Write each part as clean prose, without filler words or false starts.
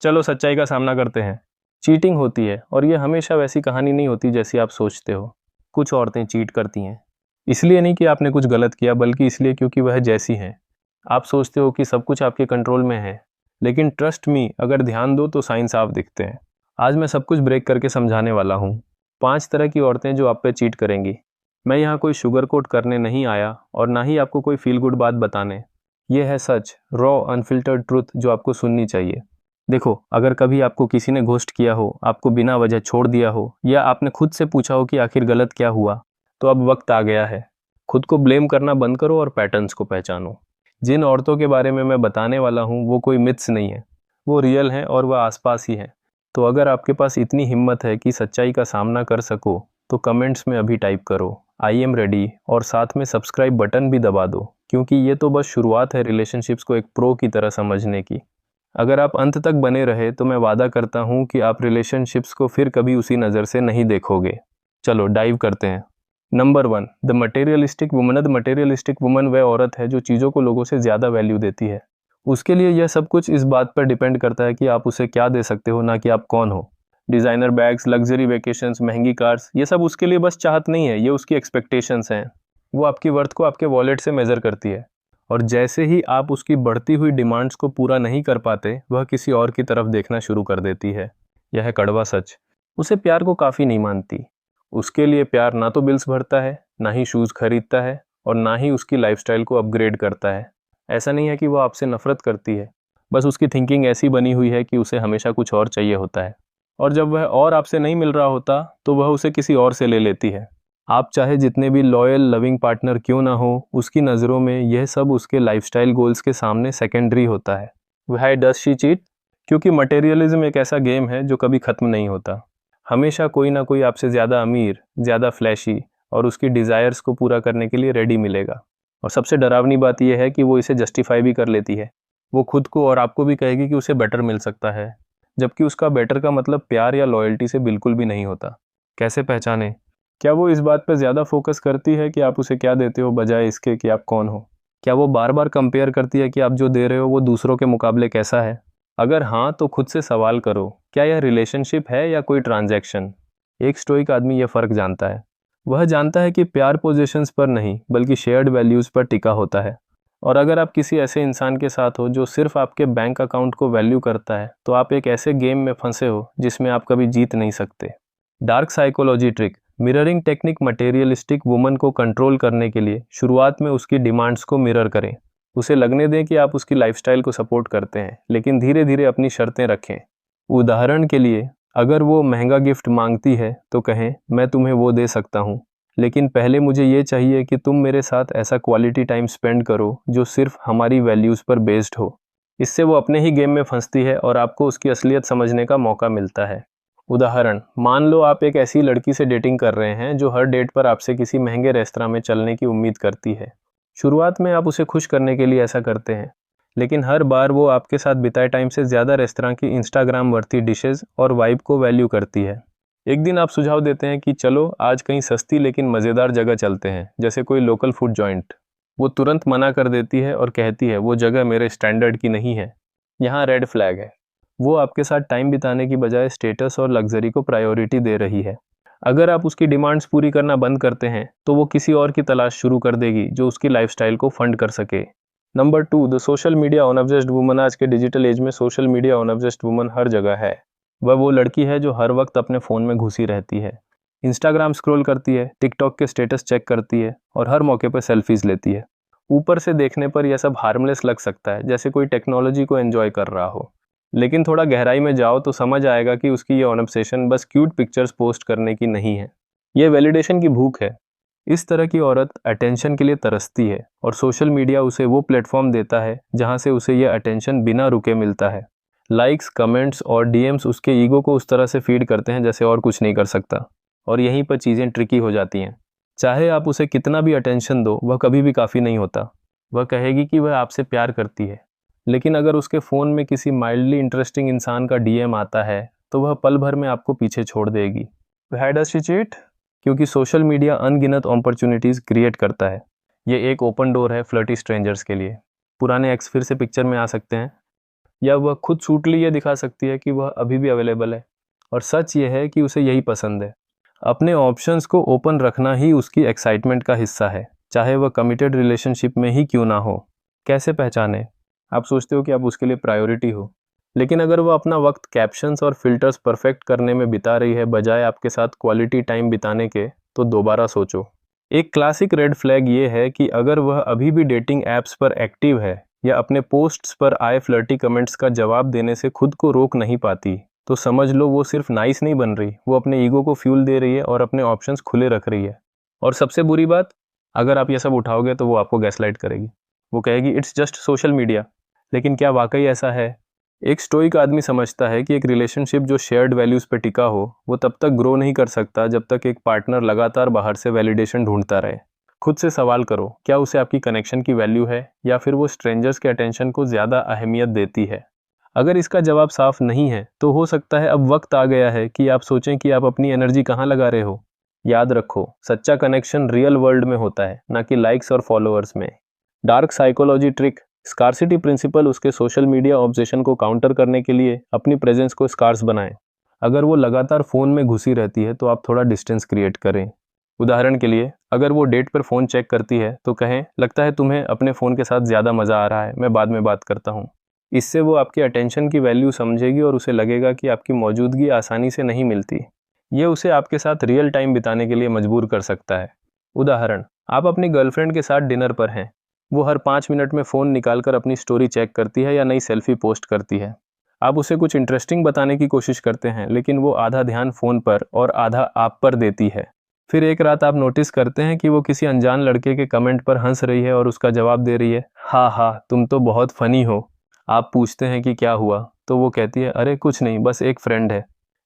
चलो सच्चाई का सामना करते हैं। चीटिंग होती है और ये हमेशा वैसी कहानी नहीं होती जैसी आप सोचते हो। कुछ औरतें चीट करती हैं, इसलिए नहीं कि आपने कुछ गलत किया, बल्कि इसलिए क्योंकि वह जैसी हैं। आप सोचते हो कि सब कुछ आपके कंट्रोल में है, लेकिन ट्रस्ट मी, अगर ध्यान दो तो साइन साफ दिखते हैं। आज मैं सब कुछ ब्रेक करके समझाने वाला हूँ। 5 तरह की औरतें जो आप पे चीट करेंगी। मैं यहाँ कोई शुगर कोट करने नहीं आया और ना ही आपको कोई फील गुड बात बताने। यह है सच, रॉ अनफिल्टर्ड ट्रुथ जो आपको सुननी चाहिए। देखो, अगर कभी आपको किसी ने घोस्ट किया हो, आपको बिना वजह छोड़ दिया हो, या आपने खुद से पूछा हो कि आखिर गलत क्या हुआ, तो अब वक्त आ गया है। खुद को ब्लेम करना बंद करो और पैटर्न्स को पहचानो। जिन औरतों के बारे में मैं बताने वाला हूँ वो कोई मिथ्स नहीं है, वो रियल हैं और वह आसपास ही हैं। तो अगर आपके पास इतनी हिम्मत है कि सच्चाई का सामना कर सको, तो कमेंट्स में अभी टाइप करो आई एम रेडी और साथ में सब्सक्राइब बटन भी दबा दो, क्योंकि ये तो बस शुरुआत है रिलेशनशिप्स को एक प्रो की तरह समझने की। अगर आप अंत तक बने रहे तो मैं वादा करता हूँ कि आप रिलेशनशिप्स को फिर कभी उसी नज़र से नहीं देखोगे। चलो डाइव करते हैं। Number 1, the materialistic woman. The materialistic woman वह औरत है जो चीज़ों को लोगों से ज़्यादा वैल्यू देती है। उसके लिए यह सब कुछ इस बात पर डिपेंड करता है कि आप उसे क्या दे सकते हो, ना कि आप कौन हो। डिज़ाइनर बैग्स, लग्जरी वेकेशंस, महंगी कार्स, ये सब उसके लिए बस चाहत नहीं है, ये उसकी एक्सपेक्टेशंस हैं। वो आपकी वर्थ को आपके वॉलेट से मेज़र करती है, और जैसे ही आप उसकी बढ़ती हुई डिमांड्स को पूरा नहीं कर पाते, वह किसी और की तरफ देखना शुरू कर देती है। यह है कड़वा सच। उसे प्यार को काफ़ी नहीं मानती। उसके लिए प्यार ना तो बिल्स भरता है, ना ही शूज़ खरीदता है, और ना ही उसकी लाइफस्टाइल को अपग्रेड करता है। ऐसा नहीं है कि वह आपसे नफरत करती है, बस उसकी थिंकिंग ऐसी बनी हुई है कि उसे हमेशा कुछ और चाहिए होता है, और जब वह और आपसे नहीं मिल रहा होता तो वह उसे किसी और से ले लेती है। आप चाहे जितने भी लॉयल लविंग पार्टनर क्यों ना हो, उसकी नज़रों में यह सब उसके लाइफस्टाइल गोल्स के सामने सेकेंडरी होता है। Why does she cheat? क्योंकि मटेरियलिज्म एक ऐसा गेम है जो कभी ख़त्म नहीं होता। हमेशा कोई ना कोई आपसे ज़्यादा अमीर, ज़्यादा फ्लैशी और उसकी डिज़ायर्स को पूरा करने के लिए रेडी मिलेगा। और सबसे डरावनी बात यह है कि वो इसे जस्टिफाई भी कर लेती है। वो खुद को और आपको भी कहेगी कि उसे बेटर मिल सकता है, जबकि उसका बेटर का मतलब प्यार या लॉयल्टी से बिल्कुल भी नहीं होता। कैसे पहचाने? क्या वो इस बात पर ज़्यादा फोकस करती है कि आप उसे क्या देते हो, बजाय इसके कि आप कौन हो? क्या वो बार बार कंपेयर करती है कि आप जो दे रहे हो वो दूसरों के मुकाबले कैसा है? अगर हाँ, तो खुद से सवाल करो, क्या यह रिलेशनशिप है या कोई ट्रांजैक्शन? एक स्टोइक आदमी यह फ़र्क जानता है। वह जानता है कि प्यार पोजीशंस पर नहीं, बल्कि शेयर्ड वैल्यूज़ पर टिका होता है। और अगर आप किसी ऐसे इंसान के साथ हो जो सिर्फ आपके बैंक अकाउंट को वैल्यू करता है, तो आप एक ऐसे गेम में फंसे हो जिसमें आप कभी जीत नहीं सकते। Dark psychology trick. Mirroring technique. Materialistic woman को कंट्रोल करने के लिए शुरुआत में उसकी डिमांड्स को मिरर करें। उसे लगने दें कि आप उसकी लाइफस्टाइल को सपोर्ट करते हैं, लेकिन धीरे धीरे अपनी शर्तें रखें। उदाहरण के लिए, अगर वो महंगा गिफ्ट मांगती है तो कहें, मैं तुम्हें वो दे सकता हूँ, लेकिन पहले मुझे ये चाहिए कि तुम मेरे साथ ऐसा क्वालिटी टाइम स्पेंड करो जो सिर्फ हमारी वैल्यूज़ पर बेस्ड हो। इससे वो अपने ही गेम में फंसती है और आपको उसकी असलियत समझने का मौका मिलता है। उदाहरण, मान लो आप एक ऐसी लड़की से डेटिंग कर रहे हैं जो हर डेट पर आपसे किसी महंगे रेस्तरां में चलने की उम्मीद करती है। शुरुआत में आप उसे खुश करने के लिए ऐसा करते हैं, लेकिन हर बार वो आपके साथ बिताए टाइम से ज़्यादा रेस्तरां की इंस्टाग्राम वर्ती डिशेस और वाइब को वैल्यू करती है। एक दिन आप सुझाव देते हैं कि चलो आज कहीं सस्ती लेकिन मज़ेदार जगह चलते हैं, जैसे कोई लोकल फूड जॉइंट। वो तुरंत मना कर देती है और कहती है, वो जगह मेरे स्टैंडर्ड की नहीं है। यहाँ रेड फ्लैग है। वो आपके साथ टाइम बिताने की बजाय स्टेटस और लग्जरी को प्रायोरिटी दे रही है। अगर आप उसकी डिमांड्स पूरी करना बंद करते हैं तो वो किसी और की तलाश शुरू कर देगी जो उसकी लाइफस्टाइल को फंड कर सके। Number 2, the social media unobsessed woman. आज के डिजिटल एज में सोशल मीडिया अनऑब्सेस्ड वुमन हर जगह है। वह वो लड़की है जो हर वक्त अपने फ़ोन में घुसी रहती है, इंस्टाग्राम स्क्रॉल करती है, टिकटॉक के स्टेटस चेक करती है और हर मौके पर सेल्फीज़ लेती है। ऊपर से देखने पर यह सब हार्मलेस लग सकता है, जैसे कोई टेक्नोलॉजी को एंजॉय कर रहा हो, लेकिन थोड़ा गहराई में जाओ तो समझ आएगा कि उसकी ये ऑब्सेशन बस क्यूट पिक्चर्स पोस्ट करने की नहीं है। ये वैलिडेशन की भूख है। इस तरह की औरत अटेंशन के लिए तरसती है, और सोशल मीडिया उसे वो प्लेटफॉर्म देता है जहां से उसे ये अटेंशन बिना रुके मिलता है। लाइक्स, कमेंट्स और डीएम्स उसके ईगो को उस तरह से फीड करते हैं जैसे और कुछ नहीं कर सकता, और यहीं पर चीज़ें ट्रिकी हो जाती हैं। चाहे आप उसे कितना भी अटेंशन दो, वह कभी भी काफ़ी नहीं होता। वह कहेगी कि वह आपसे प्यार करती है, लेकिन अगर उसके फ़ोन में किसी माइल्डली इंटरेस्टिंग इंसान का डीएम आता है तो वह पल भर में आपको पीछे छोड़ देगी। Why does she cheat? क्योंकि सोशल मीडिया अनगिनत अपॉर्चुनिटीज़ क्रिएट करता है। ये एक ओपन डोर है फ्लर्टी स्ट्रेंजर्स के लिए। पुराने एक्स फिर से पिक्चर में आ सकते हैं, या वह खुद सूटली ये दिखा सकती है कि वह अभी भी अवेलेबल है, और सच ये है कि उसे यही पसंद है। अपने ऑप्शंस को ओपन रखना ही उसकी एक्साइटमेंट का हिस्सा है, चाहे वह कमिटेड रिलेशनशिप में ही क्यों ना हो। कैसे पहचाने? आप सोचते हो कि आप उसके लिए प्रायोरिटी हो, लेकिन अगर वह अपना वक्त कैप्शंस और फिल्टर्स परफेक्ट करने में बिता रही है बजाय आपके साथ क्वालिटी टाइम बिताने के, तो दोबारा सोचो। एक क्लासिक रेड फ्लैग ये है कि अगर वह अभी भी डेटिंग ऐप्स पर एक्टिव है या अपने पोस्ट्स पर आए फ्लर्टी कमेंट्स का जवाब देने से खुद को रोक नहीं पाती, तो समझ लो वो सिर्फ नाइस नहीं बन रही, वो अपने ईगो को फ्यूल दे रही है और अपने ऑप्शंस खुले रख रही है। और सबसे बुरी बात, अगर आप ये सब उठाओगे तो वो आपको गैसलाइट करेगी। वो कहेगी इट्स जस्ट सोशल मीडिया। लेकिन क्या वाकई ऐसा है? एक स्टोइक आदमी समझता है कि एक रिलेशनशिप जो शेयर्ड वैल्यूज पर टिका हो वो तब तक ग्रो नहीं कर सकता जब तक एक पार्टनर लगातार बाहर से वैलिडेशन ढूंढता रहे। खुद से सवाल करो, क्या उसे आपकी कनेक्शन की वैल्यू है या फिर वो स्ट्रेंजर्स के अटेंशन को ज़्यादा अहमियत देती है? अगर इसका जवाब साफ नहीं है तो हो सकता है अब वक्त आ गया है कि आप सोचें कि आप अपनी एनर्जी कहाँ लगा रहे हो। याद रखो, सच्चा कनेक्शन रियल वर्ल्ड में होता है, ना कि लाइक्स और फॉलोअर्स में। Dark psychology trick scarcity principle उसके सोशल मीडिया ऑब्सेशन को काउंटर करने के लिए अपनी प्रेजेंस को स्कार्स बनाएं। अगर वो लगातार फ़ोन में घुसी रहती है तो आप थोड़ा डिस्टेंस क्रिएट करें। उदाहरण के लिए, अगर वो डेट पर फ़ोन चेक करती है तो कहें लगता है तुम्हें अपने फ़ोन के साथ ज़्यादा मज़ा आ रहा है, मैं बाद में बात करता हूँ। इससे वो आपकी अटेंशन की वैल्यू समझेगी और उसे लगेगा कि आपकी मौजूदगी आसानी से नहीं मिलती। ये उसे आपके साथ रियल टाइम बिताने के लिए मजबूर कर सकता है। उदाहरण, आप अपनी गर्लफ्रेंड के साथ डिनर पर हैं। वो हर 5 मिनट में फ़ोन निकालकर अपनी स्टोरी चेक करती है या नई सेल्फी पोस्ट करती है। आप उसे कुछ इंटरेस्टिंग बताने की कोशिश करते हैं, लेकिन वो आधा ध्यान फ़ोन पर और आधा आप पर देती है। फिर एक रात आप नोटिस करते हैं कि वो किसी अनजान लड़के के कमेंट पर हंस रही है और उसका जवाब दे रही है, हाँ हाँ तुम तो बहुत फ़नी हो। आप पूछते हैं कि क्या हुआ, तो वो कहती है अरे कुछ नहीं, बस एक फ्रेंड है।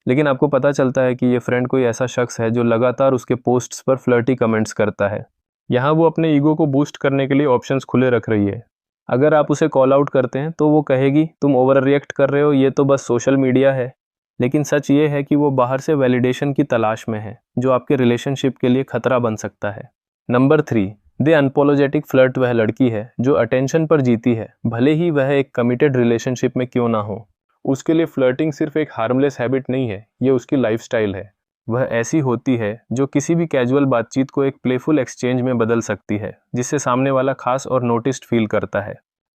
लेकिन आपको पता चलता है कि ये फ्रेंड कोई ऐसा शख्स है जो लगातार उसके पोस्ट्स पर फ्लर्टी कमेंट्स करता है। यहाँ वो अपने ईगो को बूस्ट करने के लिए ऑप्शंस खुले रख रही है। अगर आप उसे कॉल आउट करते हैं तो वो कहेगी तुम ओवर रिएक्ट कर रहे हो, ये तो बस सोशल मीडिया है। लेकिन सच ये है कि वो बाहर से वैलिडेशन की तलाश में है, जो आपके रिलेशनशिप के लिए खतरा बन सकता है। नंबर 3, द अनपोलोजेटिक फ्लर्ट वह लड़की है जो अटेंशन पर जीती है, भले ही वह एक कमिटेड रिलेशनशिप में क्यों ना हो। उसके लिए फ्लर्टिंग सिर्फ एक हार्मलेस हैबिट नहीं है, ये उसकी लाइफस्टाइल है। वह ऐसी होती है जो किसी भी कैजुअल बातचीत को एक प्लेफुल एक्सचेंज में बदल सकती है, जिससे सामने वाला खास और नोटिस्ड फील करता है।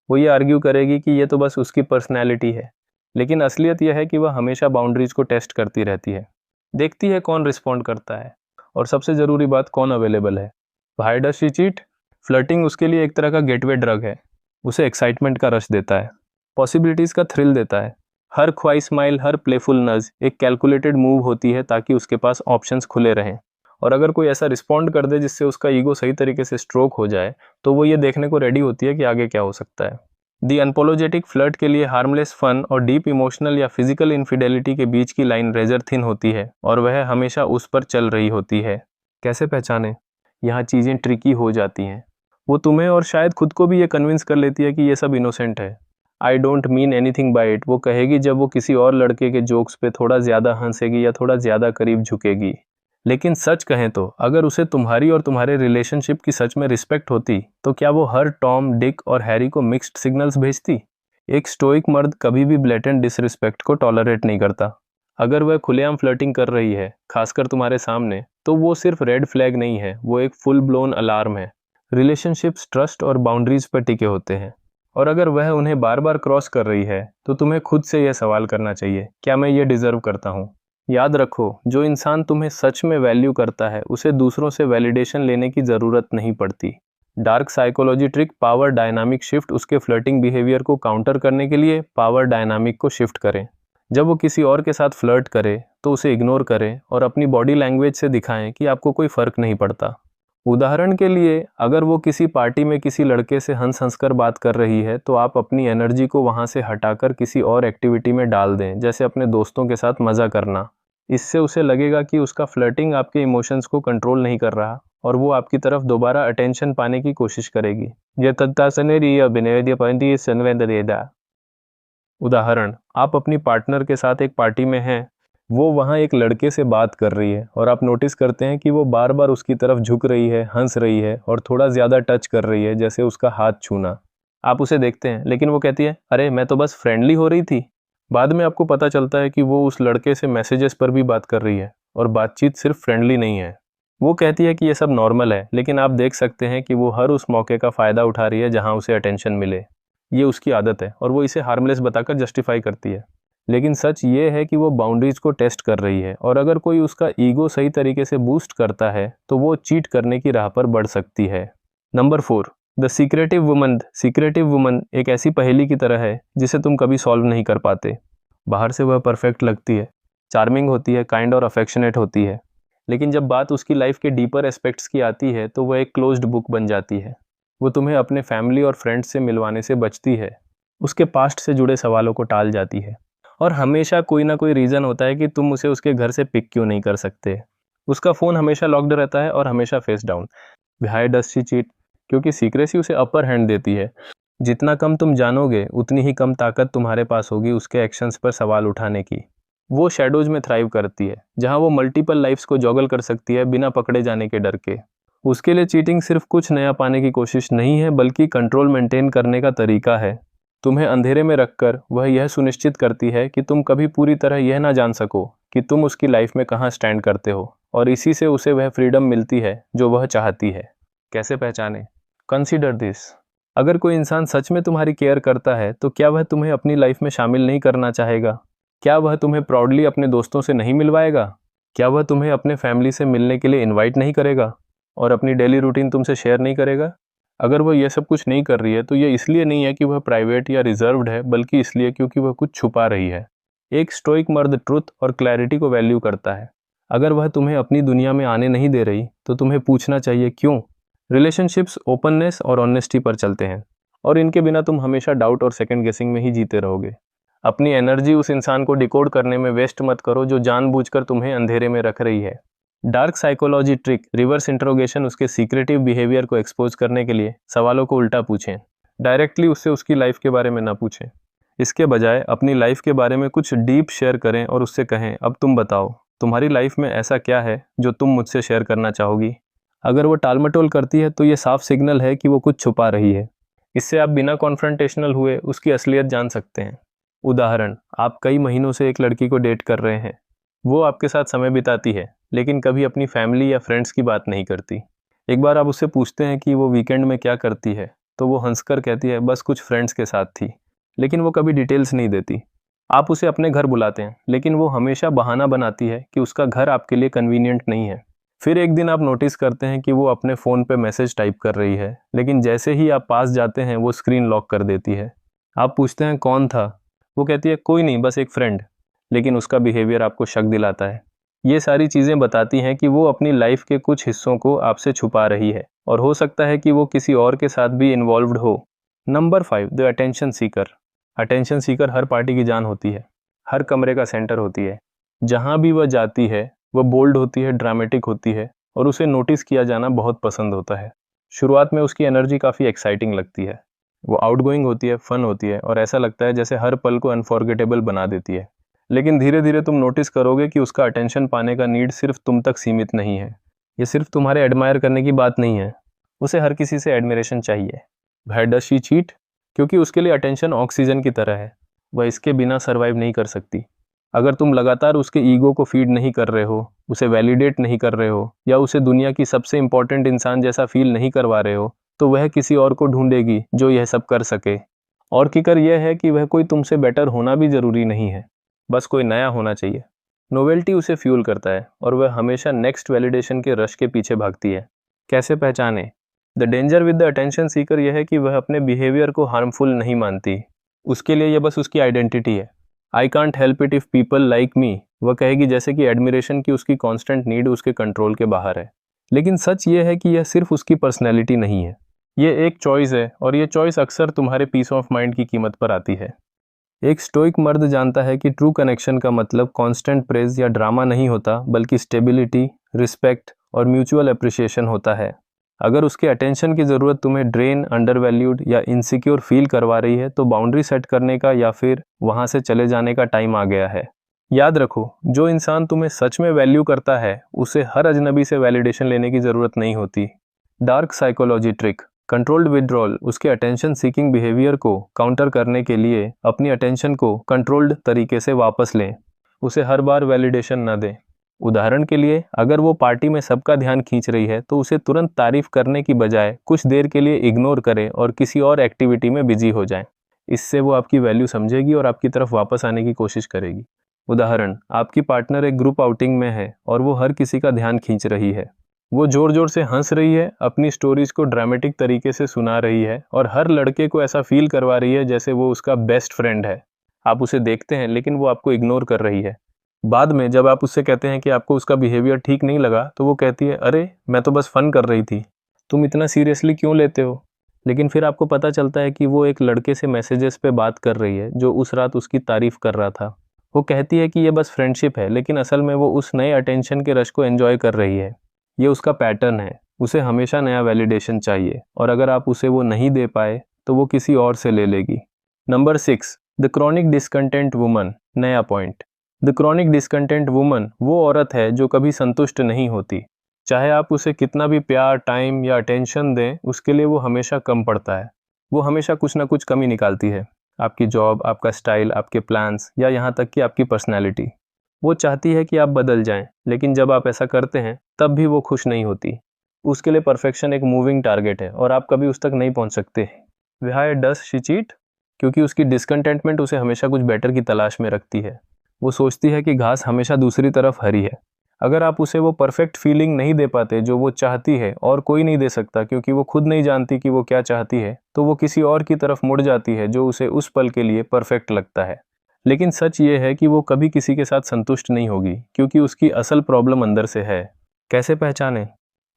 वो ये आर्ग्यू करेगी कि ये तो बस उसकी पर्सनैलिटी है, लेकिन असलियत यह है कि वह हमेशा बाउंड्रीज को टेस्ट करती रहती है। देखती है कौन रिस्पॉन्ड करता है, और सबसे ज़रूरी बात, कौन अवेलेबल है। Why does she cheat? Flirting उसके लिए एक तरह का गेटवे ड्रग है। उसे एक्साइटमेंट का रश देता है, पॉसिबिलिटीज़ का थ्रिल देता है। हर ख्वाई स्माइल, हर प्लेफुल नज़ एक कैलकुलेटेड मूव होती है ताकि उसके पास ऑप्शंस खुले रहें। और अगर कोई ऐसा रिस्पॉन्ड कर दे जिससे उसका ईगो सही तरीके से स्ट्रोक हो जाए, तो वो ये देखने को रेडी होती है कि आगे क्या हो सकता है। दी अनपोलोजेटिक फ्लर्ट के लिए हार्मलेस फन और डीप इमोशनल या फिजिकल इनफिडेलिटी के बीच की लाइन रेजर थिन होती है, और वह हमेशा उस पर चल रही होती है। कैसे पहचाने? यहाँ चीज़ें ट्रिकी हो जाती हैं। वो तुम्हें और शायद खुद को भी ये कन्विंस कर लेती है कि ये सब इनोसेंट है। I don't mean anything bye it, वो कहेगी जब वो किसी और लड़के के जोक्स पे थोड़ा ज़्यादा हंसेगी या थोड़ा ज़्यादा करीब झुकेगी। लेकिन सच कहें तो अगर उसे तुम्हारी और तुम्हारे रिलेशनशिप की सच में रिस्पेक्ट होती, तो क्या वो हर टॉम, डिक और हैरी को मिक्स्ड सिग्नल्स भेजती? एक स्टोइक मर्द कभी भी ब्लेटेंट डिसरिस्पेक्ट को टॉलरेट नहीं करता। अगर वह खुलेआम फ्लर्टिंग कर रही है, खासकर तुम्हारे सामने, तो वो सिर्फ रेड फ्लैग नहीं है, वो एक फुल ब्लोन अलार्म है। रिलेशनशिप्स ट्रस्ट और बाउंड्रीज पर टिके होते हैं, और अगर वह उन्हें बार बार क्रॉस कर रही है तो तुम्हें खुद से यह सवाल करना चाहिए, क्या मैं ये डिजर्व करता हूँ? याद रखो, जो इंसान तुम्हें सच में वैल्यू करता है उसे दूसरों से वैलिडेशन लेने की ज़रूरत नहीं पड़ती। Dark psychology trick power dynamic shift उसके फ्लर्टिंग बिहेवियर को काउंटर करने के लिए पावर डायनामिक को शिफ्ट करें। जब वो किसी और के साथ फ्लर्ट करे तो उसे इग्नोर करें और अपनी बॉडी लैंग्वेज से दिखाएं कि आपको कोई फ़र्क नहीं पड़ता। उदाहरण के लिए, अगर वो किसी पार्टी में किसी लड़के से हंस हंस कर बात कर रही है तो आप अपनी एनर्जी को वहाँ से हटाकर किसी और एक्टिविटी में डाल दें, जैसे अपने दोस्तों के साथ मज़ा करना। इससे उसे लगेगा कि उसका फ्लर्टिंग आपके इमोशंस को कंट्रोल नहीं कर रहा, और वो आपकी तरफ दोबारा अटेंशन पाने की कोशिश करेगी। उदाहरण, आप अपनी पार्टनर के साथ एक पार्टी में हैं, वो वहाँ एक लड़के से बात कर रही है और आप नोटिस करते हैं कि वो बार बार उसकी तरफ झुक रही है, हंस रही है और थोड़ा ज़्यादा टच कर रही है, जैसे उसका हाथ छूना। आप उसे देखते हैं लेकिन वो कहती है अरे मैं तो बस फ्रेंडली हो रही थी। बाद में आपको पता चलता है कि वो उस लड़के से मैसेजेस पर भी बात कर रही है और बातचीत सिर्फ फ्रेंडली नहीं है। वो कहती है कि ये सब नॉर्मल है, लेकिन आप देख सकते हैं कि वो हर उस मौके का फ़ायदा उठा रही है जहां उसे अटेंशन मिले। ये उसकी आदत है और वो इसे हार्मलेस बताकर जस्टिफाई करती है। लेकिन सच ये है कि वो बाउंड्रीज को टेस्ट कर रही है और अगर कोई उसका ईगो सही तरीके से बूस्ट करता है तो वो चीट करने की राह पर बढ़ सकती है। Number 4, the secretive woman. Secretive woman एक ऐसी पहेली की तरह है जिसे तुम कभी सॉल्व नहीं कर पाते। बाहर से वह परफेक्ट लगती है, चार्मिंग होती है, काइंड और अफेक्शनेट होती है, लेकिन जब बात उसकी लाइफ के डीपर एस्पेक्ट्स की आती है तो वह एक क्लोज्ड बुक बन जाती है। वो तुम्हें अपने फैमिली और फ्रेंड्स से मिलवाने से बचती है, उसके पास्ट से जुड़े सवालों को टाल जाती है और हमेशा कोई ना कोई रीज़न होता है कि तुम उसे उसके घर से पिक क्यों नहीं कर सकते। उसका फ़ोन हमेशा लॉक्ड रहता है और हमेशा face down. Why does she cheat? क्योंकि सीक्रेसी उसे अपर हैंड देती है। जितना कम तुम जानोगे उतनी ही कम ताकत तुम्हारे पास होगी उसके एक्शंस पर सवाल उठाने की। वो शैडोज में थ्राइव करती है, जहां वो मल्टीपल लाइफ्स को जॉगल कर सकती है बिना पकड़े जाने के डर के। उसके लिए चीटिंग सिर्फ कुछ नया पाने की कोशिश नहीं है, बल्कि कंट्रोल मेंटेन करने का तरीका है। तुम्हें अंधेरे में रखकर वह यह सुनिश्चित करती है कि तुम कभी पूरी तरह यह ना जान सको कि तुम उसकी लाइफ में कहाँ स्टैंड करते हो, और इसी से उसे वह फ्रीडम मिलती है जो वह चाहती है। कैसे पहचाने? Consider this. अगर कोई इंसान सच में तुम्हारी केयर करता है तो क्या वह तुम्हें अपनी लाइफ में शामिल नहीं करना चाहेगा? क्या वह तुम्हें प्राउडली अपने दोस्तों से नहीं मिलवाएगा? क्या वह तुम्हें अपने फैमिली से मिलने के लिए इनवाइट नहीं करेगा और अपनी डेली रूटीन तुमसे शेयर नहीं करेगा? अगर वह यह सब कुछ नहीं कर रही है तो यह इसलिए नहीं है कि वह प्राइवेट या रिजर्व्ड है, बल्कि इसलिए क्योंकि वह कुछ छुपा रही है। एक स्टोइक मर्द ट्रुथ और क्लैरिटी को वैल्यू करता है। अगर वह तुम्हें अपनी दुनिया में आने नहीं दे रही तो तुम्हें पूछना चाहिए क्यों। रिलेशनशिप्स ओपननेस और ऑनेस्टी पर चलते हैं, और इनके बिना तुम हमेशा डाउट और सेकंड गेसिंग में ही जीते रहोगे। अपनी एनर्जी उस इंसान को डिकोड करने में वेस्ट मत करो जो जानबूझकर तुम्हें अंधेरे में रख रही है। Dark psychology trick, reverse interrogation. उसके सीक्रेटिव बिहेवियर को एक्सपोज करने के लिए सवालों को उल्टा पूछें। डायरेक्टली उससे उसकी लाइफ के बारे में ना पूछें। इसके बजाय अपनी लाइफ के बारे में कुछ डीप शेयर करें और उससे कहें, अब तुम बताओ, तुम्हारी लाइफ में ऐसा क्या है जो तुम मुझसे शेयर करना चाहोगी। अगर वो टालमटोल करती है तो ये साफ सिग्नल है कि वो कुछ छुपा रही है। इससे आप बिना कॉन्फ्रंटेशनल हुए उसकी असलियत जान सकते हैं। उदाहरण, आप कई महीनों से एक लड़की को डेट कर रहे हैं। वो आपके साथ समय बिताती है लेकिन कभी अपनी फैमिली या फ्रेंड्स की बात नहीं करती। एक बार आप उससे पूछते हैं कि वो वीकेंड में क्या करती है, तो वो हंसकर कहती है बस कुछ फ्रेंड्स के साथ थी, लेकिन वो कभी डिटेल्स नहीं देती। आप उसे अपने घर बुलाते हैं लेकिन वो हमेशा बहाना बनाती है कि उसका घर आपके लिए कन्वीनियंट नहीं है। फिर एक दिन आप नोटिस करते हैं कि वो अपने फ़ोन पे मैसेज टाइप कर रही है, लेकिन जैसे ही आप पास जाते हैं वो स्क्रीन लॉक कर देती है। आप पूछते हैं कौन था? वो कहती है कोई नहीं, बस एक फ्रेंड। लेकिन उसका बिहेवियर आपको शक दिलाता है। ये सारी चीज़ें बताती हैं कि वो अपनी लाइफ के कुछ हिस्सों को आपसे छुपा रही है, और हो सकता है कि वो किसी और के साथ भी इन्वॉल्व्ड हो। Number 5, the attention seeker. Attention seeker her party की जान होती है, हर कमरे का सेंटर होती है। जहाँ भी वह जाती है वह बोल्ड होती है, ड्रामेटिक होती है, और उसे नोटिस किया जाना बहुत पसंद होता है। शुरुआत में उसकी एनर्जी काफ़ी एक्साइटिंग लगती है। वो आउटगोइंग होती है, फन होती है, और ऐसा लगता है जैसे हर पल को अनफॉरगेटेबल बना देती है। लेकिन धीरे धीरे तुम नोटिस करोगे कि उसका अटेंशन पाने का नीड सिर्फ तुम तक सीमित नहीं है। ये सिर्फ तुम्हारे एडमायर करने की बात नहीं है, उसे हर किसी से एडमिरेशन चाहिए। Why does she cheat? क्योंकि उसके लिए अटेंशन ऑक्सीजन की तरह है, वह इसके बिना सर्वाइव नहीं कर सकती। अगर तुम लगातार उसके ईगो को फीड नहीं कर रहे हो, उसे वैलिडेट नहीं कर रहे हो, या उसे दुनिया की सबसे इंपॉर्टेंट इंसान जैसा फील नहीं करवा रहे हो, तो वह किसी और को ढूंढेगी जो यह सब कर सके। और किकर यह है कि वह कोई तुमसे बेटर होना भी जरूरी नहीं है, बस कोई नया होना चाहिए। नोवेल्टी उसे फ्यूल करता है और वह हमेशा नेक्स्ट वैलिडेशन के रश के पीछे भागती है। कैसे पहचाने? The danger with the attention seeker यह है कि वह अपने बिहेवियर को हार्मफुल नहीं मानती। उसके लिए यह बस उसकी आइडेंटिटी है। I can't help it if people like me, वह कहेगी, जैसे कि एडमिरेशन की उसकी कांस्टेंट नीड उसके कंट्रोल के बाहर है। लेकिन सच यह है कि यह सिर्फ उसकी पर्सनैलिटी नहीं है, यह एक चॉइस है, और यह चॉइस अक्सर तुम्हारे पीस ऑफ माइंड की कीमत पर आती है। एक स्टोइक मर्द जानता है कि ट्रू कनेक्शन का मतलब कांस्टेंट प्रेज या ड्रामा नहीं होता, बल्कि स्टेबिलिटी, रिस्पेक्ट और म्यूचुअल अप्रिशिएशन होता है। अगर उसके अटेंशन की ज़रूरत तुम्हें ड्रेन, अंडरवैल्यूड या इनसिक्योर फील करवा रही है, तो बाउंड्री सेट करने का या फिर वहाँ से चले जाने का टाइम आ गया है। याद रखो, जो इंसान तुम्हें सच में वैल्यू करता है उसे हर अजनबी से वैलिडेशन लेने की ज़रूरत नहीं होती। Dark psychology trick, controlled withdrawal उसके अटेंशन सीकिंग बिहेवियर को काउंटर करने के लिए अपनी अटेंशन को कंट्रोल्ड तरीके से वापस लें, उसे हर बार वैलिडेशन न दें। उदाहरण के लिए, अगर वो पार्टी में सबका ध्यान खींच रही है तो उसे तुरंत तारीफ करने की बजाय कुछ देर के लिए इग्नोर करें और किसी और एक्टिविटी में बिजी हो जाएं। इससे वो आपकी वैल्यू समझेगी और आपकी तरफ वापस आने की कोशिश करेगी। उदाहरण, आपकी पार्टनर एक ग्रुप आउटिंग में है और वो हर किसी का ध्यान खींच रही है। वो जोर जोर से हंस रही है, अपनी स्टोरीज को ड्रामेटिक तरीके से सुना रही है और हर लड़के को ऐसा फील करवा रही है जैसे वो उसका बेस्ट फ्रेंड है। आप उसे देखते हैं लेकिन वो आपको इग्नोर कर रही है। बाद में जब आप उससे कहते हैं कि आपको उसका बिहेवियर ठीक नहीं लगा तो वो कहती है, अरे मैं तो बस फन कर रही थी, तुम इतना सीरियसली क्यों लेते हो? लेकिन फिर आपको पता चलता है कि वो एक लड़के से मैसेजेस पे बात कर रही है जो उस रात उसकी तारीफ कर रहा था। वो कहती है कि ये बस फ्रेंडशिप है, लेकिन असल में वो उस नए अटेंशन के रश को एंजॉय कर रही है। ये उसका पैटर्न है, उसे हमेशा नया वैलिडेशन चाहिए और अगर आप उसे वो नहीं दे पाए तो वो किसी और से ले लेगी। Number 6, the chronic discontent woman. नया point, the chronic discontent woman वो औरत है जो कभी संतुष्ट नहीं होती। चाहे आप उसे कितना भी प्यार, टाइम या अटेंशन दें, उसके लिए वो हमेशा कम पड़ता है। वो हमेशा कुछ ना कुछ कमी निकालती है, आपकी जॉब, आपका स्टाइल, आपके प्लान्स या यहाँ तक कि आपकी पर्सनैलिटी। वो चाहती है कि आप बदल जाएं, लेकिन जब आप ऐसा करते हैं तब भी वो खुश नहीं होती। उसके लिए परफेक्शन एक मूविंग टारगेट है और आप कभी उस तक नहीं पहुंच सकते। Why does she cheat? क्योंकि उसकी डिसकंटेंटमेंट उसे हमेशा कुछ बेटर की तलाश में रखती है। वो सोचती है कि घास हमेशा दूसरी तरफ हरी है। अगर आप उसे वो परफेक्ट फीलिंग नहीं दे पाते जो वो चाहती है, और कोई नहीं दे सकता क्योंकि वो खुद नहीं जानती कि वो क्या चाहती है, तो वो किसी और की तरफ मुड़ जाती है जो उसे उस पल के लिए परफेक्ट लगता है। लेकिन सच ये है कि वो कभी किसी के साथ संतुष्ट नहीं होगी क्योंकि उसकी असल प्रॉब्लम अंदर से है। कैसे पहचाने?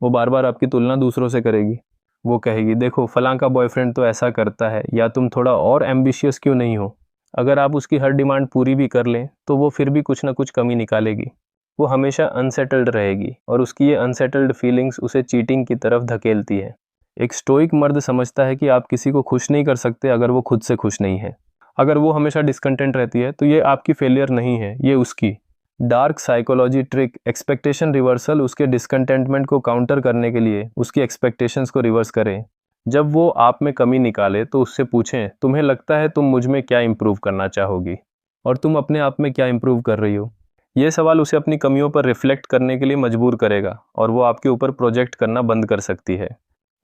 वो बार बार आपकी तुलना दूसरों से करेगी। वो कहेगी, देखो फलां का बॉयफ्रेंड तो ऐसा करता है, या तुम थोड़ा और एम्बिशियस क्यों नहीं हो? अगर आप उसकी हर डिमांड पूरी भी कर लें तो वो फिर भी कुछ ना कुछ कमी निकालेगी। वो हमेशा अनसेटल्ड रहेगी और उसकी ये अनसेटल्ड फीलिंग्स उसे चीटिंग की तरफ धकेलती है। एक स्टोइक मर्द समझता है कि आप किसी को खुश नहीं कर सकते अगर वो खुद से खुश नहीं है। अगर वो हमेशा डिस्कंटेंट रहती है तो ये आपकी फेलियर नहीं है, ये उसकी। Dark psychology trick expectation reversal उसके डिस्कंटेंटमेंट को काउंटर करने के लिए उसकी एक्सपेक्टेशंस को रिवर्स करें। जब वो आप में कमी निकाले तो उससे पूछें, तुम्हें लगता है तुम मुझ में क्या इंप्रूव करना चाहोगी और तुम अपने आप में क्या इंप्रूव कर रही हो? ये सवाल उसे अपनी कमियों पर रिफ्लेक्ट करने के लिए मजबूर करेगा और वो आपके ऊपर प्रोजेक्ट करना बंद कर सकती है।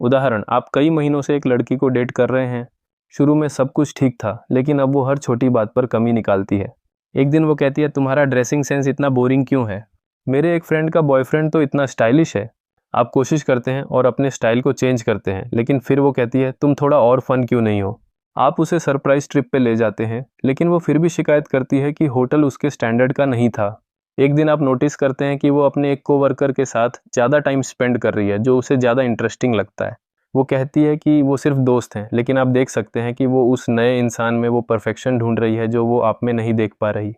उदाहरण, आप कई महीनों से एक लड़की को डेट कर रहे हैं। शुरू में सब कुछ ठीक था, लेकिन अब वो हर छोटी बात पर कमी निकालती है। एक दिन वो कहती है, तुम्हारा ड्रेसिंग सेंस इतना बोरिंग क्यों है? मेरे एक फ्रेंड का बॉयफ्रेंड तो इतना स्टाइलिश है। आप कोशिश करते हैं और अपने स्टाइल को चेंज करते हैं, लेकिन फिर वो कहती है, तुम थोड़ा और फन क्यों नहीं हो? आप उसे सरप्राइज ट्रिप पे ले जाते हैं, लेकिन वो फिर भी शिकायत करती है कि होटल उसके स्टैंडर्ड का नहीं था। एक दिन आप नोटिस करते हैं कि वो अपने एक कोवर्कर के साथ ज़्यादा टाइम स्पेंड कर रही है जो उसे ज़्यादा इंटरेस्टिंग लगता है। वो कहती है कि वो सिर्फ दोस्त हैं, लेकिन आप देख सकते हैं कि वो उस नए इंसान में वो परफेक्शन ढूंढ रही है जो वो आप में नहीं देख पा रही।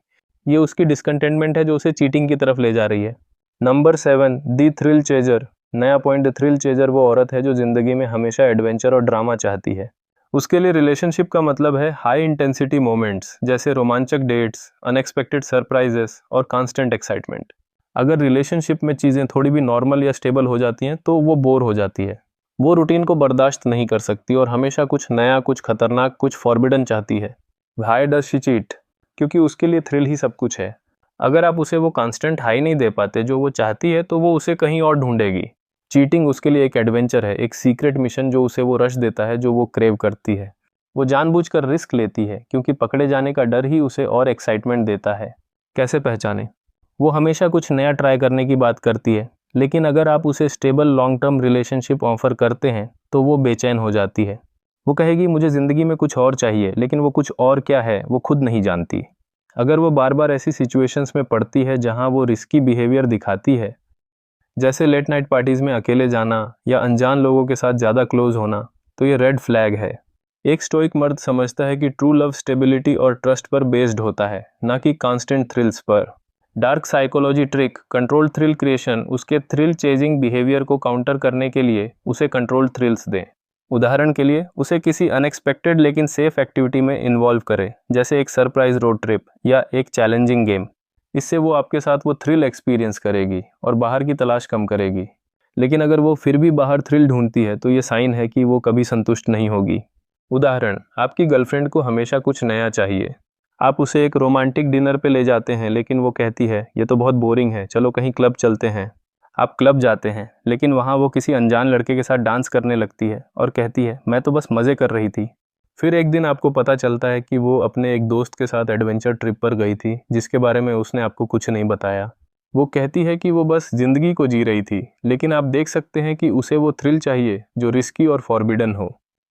ये उसकी डिसकंटेंटमेंट है जो उसे चीटिंग की तरफ ले जा रही है। नंबर 7, दी थ्रिल चेजर। नया पॉइंट, द थ्रिल चेजर वो औरत है जो जिंदगी में हमेशा एडवेंचर और ड्रामा चाहती है। उसके लिए रिलेशनशिप का मतलब है हाई इंटेंसिटी मोमेंट्स, जैसे रोमांचक डेट्स, अनएक्सपेक्टेड सरप्राइजेस और कांस्टेंट एक्साइटमेंट। अगर रिलेशनशिप में चीज़ें थोड़ी भी नॉर्मल या स्टेबल हो जाती हैं तो वो बोर हो जाती है। वो रूटीन को बर्दाश्त नहीं कर सकती और हमेशा कुछ नया, कुछ खतरनाक, कुछ फॉरबिडन चाहती है। Why does she cheat? क्योंकि उसके लिए थ्रिल ही सब कुछ है। अगर आप उसे वो कांस्टेंट हाई नहीं दे पाते जो वो चाहती है तो वो उसे कहीं और ढूंढेगी। चीटिंग उसके लिए एक एडवेंचर है, एक सीक्रेट मिशन जो उसे वो रश देता है जो वो क्रेव करती है। वो जानबूझकर रिस्क लेती है क्योंकि पकड़े जाने का डर ही उसे और एक्साइटमेंट देता है। कैसे पहचाने? वो हमेशा कुछ नया ट्राई करने की बात करती है, लेकिन अगर आप उसे stable long term relationship offer करते हैं तो वो बेचैन हो जाती है। वो कहेगी, मुझे ज़िंदगी में कुछ और चाहिए, लेकिन वो कुछ और क्या है वो खुद नहीं जानती। अगर वो बार बार ऐसी सिचुएशंस में पड़ती है जहां वो रिस्की बिहेवियर दिखाती है, जैसे लेट नाइट पार्टीज़ में अकेले जाना या अनजान लोगों के साथ ज़्यादा क्लोज होना, तो ये रेड फ्लैग है। एक स्टोइक मर्द समझता है कि ट्रू लव स्टेबिलिटी और ट्रस्ट पर बेस्ड होता है, ना कि कांस्टेंट थ्रिल्स पर। Dark psychology trick control thrill creation उसके थ्रिल चेजिंग बिहेवियर को काउंटर करने के लिए उसे कंट्रोल थ्रिल्स दें। उदाहरण के लिए, उसे किसी अनएक्सपेक्टेड लेकिन सेफ एक्टिविटी में इन्वॉल्व करें, जैसे एक सरप्राइज रोड ट्रिप या एक चैलेंजिंग गेम। इससे वो आपके साथ वो थ्रिल एक्सपीरियंस करेगी और बाहर की तलाश कम करेगी। लेकिन अगर वो फिर भी बाहर थ्रिल ढूंढती है तो ये साइन है कि वो कभी संतुष्ट नहीं होगी। उदाहरण, आपकी गर्लफ्रेंड को हमेशा कुछ नया चाहिए। आप उसे एक रोमांटिक डिनर पे ले जाते हैं लेकिन वो कहती है ये तो बहुत बोरिंग है, चलो कहीं क्लब चलते हैं। आप क्लब जाते हैं लेकिन वहाँ वो किसी अनजान लड़के के साथ डांस करने लगती है और कहती है मैं तो बस मज़े कर रही थी। फिर एक दिन आपको पता चलता है कि वो अपने एक दोस्त के साथ एडवेंचर ट्रिप पर गई थी जिसके बारे में उसने आपको कुछ नहीं बताया। वो कहती है कि वो बस जिंदगी को जी रही थी, लेकिन आप देख सकते हैं कि उसे वो थ्रिल चाहिए जो रिस्की और फॉरबिडन हो।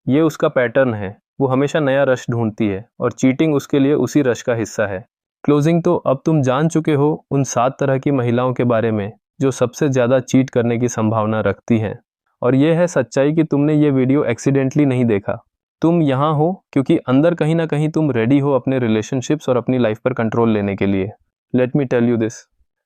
ये उसका पैटर्न है, वो हमेशा नया रश ढूंढती है और चीटिंग उसके लिए उसी रश का हिस्सा है। क्लोजिंग, तो अब तुम जान चुके हो उन 7 तरह की महिलाओं के बारे में जो सबसे ज़्यादा चीट करने की संभावना रखती हैं। और यह है सच्चाई कि तुमने ये वीडियो एक्सीडेंटली नहीं देखा। तुम यहाँ हो क्योंकि अंदर कहीं ना कहीं तुम रेडी हो अपने रिलेशनशिप्स और अपनी लाइफ पर कंट्रोल लेने के लिए। Let me tell you this,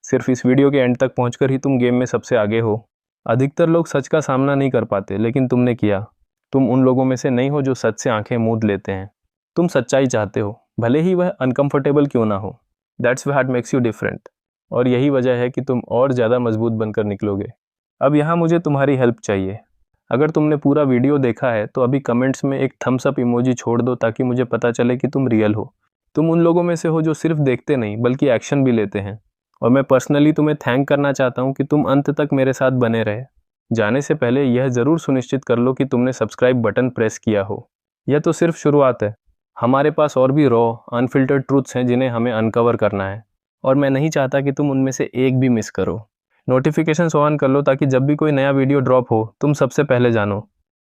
सिर्फ इस वीडियो के एंड तक पहुंचकर ही तुम गेम में सबसे आगे हो। अधिकतर लोग सच का सामना नहीं कर पाते, लेकिन तुमने किया। तुम उन लोगों में से नहीं हो जो सच से आंखें मूंद लेते हैं। तुम सच्चाई चाहते हो, भले ही वह अनकंफर्टेबल क्यों ना हो। That's what makes you different. और यही वजह है कि तुम और ज़्यादा मजबूत बनकर निकलोगे। अब यहाँ मुझे तुम्हारी हेल्प चाहिए। अगर तुमने पूरा वीडियो देखा है तो अभी कमेंट्स में एक थम्स अप इमोजी छोड़ दो ताकि मुझे पता चले कि तुम रियल हो। तुम उन लोगों में से हो जो सिर्फ देखते नहीं बल्कि एक्शन भी लेते हैं। और मैं पर्सनली तुम्हें थैंक करना चाहता हूँ कि तुम अंत तक मेरे साथ बने रहे। जाने से पहले यह ज़रूर सुनिश्चित कर लो कि तुमने सब्सक्राइब बटन प्रेस किया हो। यह तो सिर्फ शुरुआत है। हमारे पास और भी रॉ अनफिल्टर्ड ट्रूथ्स हैं जिन्हें हमें अनकवर करना है, और मैं नहीं चाहता कि तुम उनमें से एक भी मिस करो। नोटिफिकेशंस ऑन कर लो ताकि जब भी कोई नया वीडियो ड्रॉप हो तुम सबसे पहले जानो।